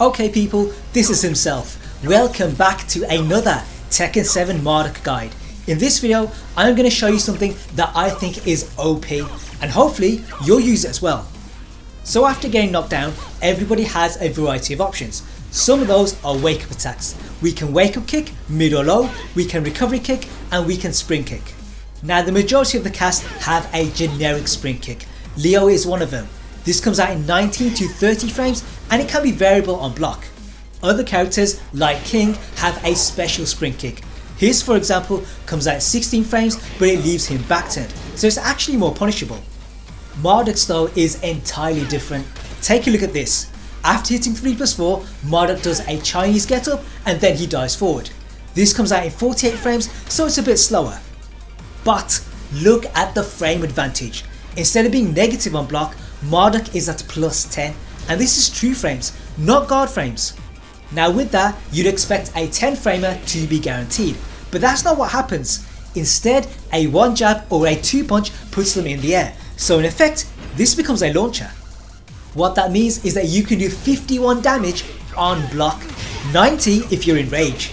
Okay people, this is himself. Welcome back to another Tekken 7 Marduk guide. In this video, I'm going to show you something that I think is OP and hopefully you'll use it as well. So after getting knocked down, everybody has a variety of options. Some of those are wake up attacks. We can wake up kick, mid or low, we can recovery kick and we can spring kick. Now the majority of the cast have a generic spring kick. Leo is one of them. This comes out in 19 to 30 frames and it can be variable on block. Other characters like King have a special spring kick. His for example comes out at 16 frames but it leaves him back-turned, so it's actually more punishable. Marduk's though is entirely different. Take a look at this. After hitting 3+4, Marduk does a Chinese get up and then he dives forward. This comes out in 48 frames so it's a bit slower. But look at the frame advantage. Instead of being negative on block, Marduk is at +10 and this is true frames, not guard frames. Now with that, you'd expect a 10 framer to be guaranteed, but that's not what happens. Instead, a 1 jab or a 2 punch puts them in the air, so in effect, this becomes a launcher. What that means is that you can do 51 damage on block, 90 if you're in rage.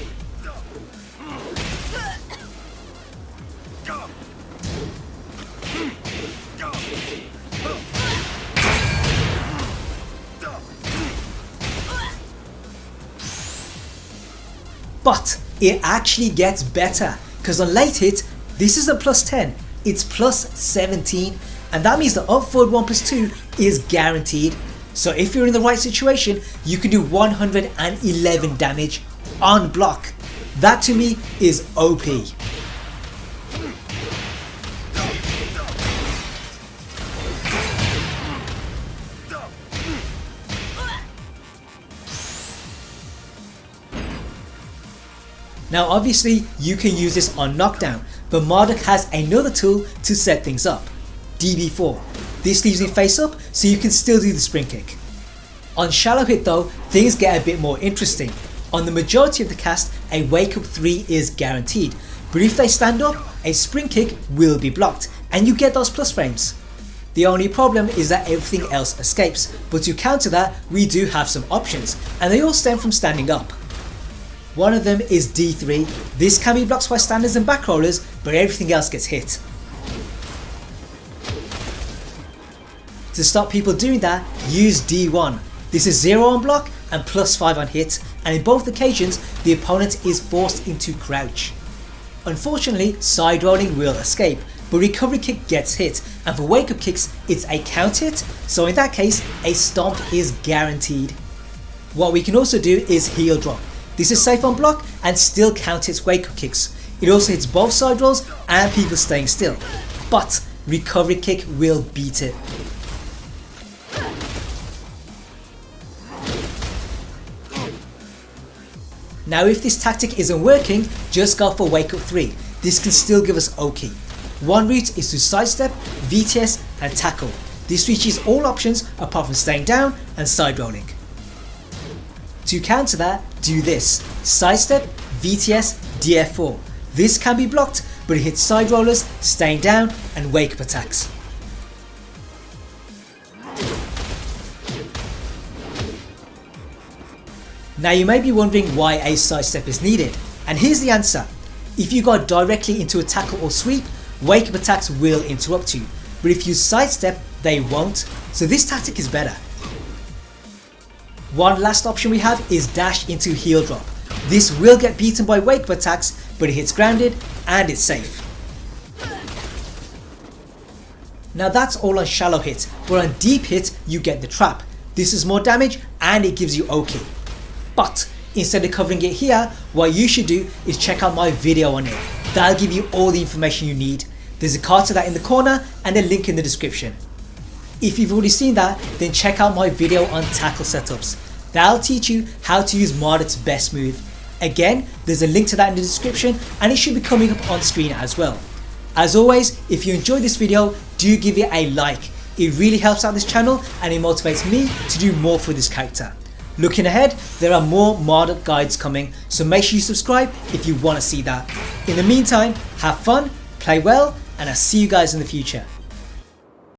But it actually gets better, because on late hit, this isn't +10, it's +17, and that means the up forward 1+2 is guaranteed. So if you're in the right situation, you can do 111 damage on block. That to me is OP. Now obviously you can use this on knockdown, but Marduk has another tool to set things up, DB4. This leaves him face up so you can still do the spring kick. On shallow hit though, things get a bit more interesting. On the majority of the cast, a wake up 3 is guaranteed, but if they stand up, a spring kick will be blocked and you get those plus frames. The only problem is that everything else escapes, but to counter that we do have some options and they all stem from standing up. One of them is D3. This can be blocked by standards and back rollers, but everything else gets hit. To stop people doing that, use D1. This is 0 on block and +5 on hit, and in both occasions the opponent is forced into crouch. Unfortunately, side rolling will escape, but recovery kick gets hit, and for wake up kicks it's a count hit, so in that case a stomp is guaranteed. What we can also do is heel drop. This is safe on block and still counts its wake up kicks. It also hits both side rolls and people staying still, but recovery kick will beat it. Now if this tactic isn't working, just go for wake up 3. This can still give us OK. One route is to sidestep, VTS and tackle. This reaches all options apart from staying down and side rolling. To counter that, do this, sidestep, VTS, DF4. This can be blocked, but it hits side rollers, staying down and wake up attacks. Now you may be wondering why a sidestep is needed, and here's the answer. If you go directly into a tackle or sweep, wake up attacks will interrupt you, but if you sidestep, they won't, so this tactic is better. One last option we have is dash into heel drop. This will get beaten by wake up attacks, but it hits grounded and it's safe. Now that's all on shallow hit, but on deep hit you get the trap. This is more damage and it gives you OK. But instead of covering it here, what you should do is check out my video on it. That'll give you all the information you need. There's a card to that in the corner and a link in the description. If you've already seen that, then check out my video on tackle setups. That'll teach you how to use Marduk's best move. Again, there's a link to that in the description and it should be coming up on screen as well. As always, if you enjoyed this video, do give it a like. It really helps out this channel and it motivates me to do more for this character. Looking ahead, there are more Marduk guides coming, so make sure you subscribe if you want to see that. In the meantime, have fun, play well, and I'll see you guys in the future.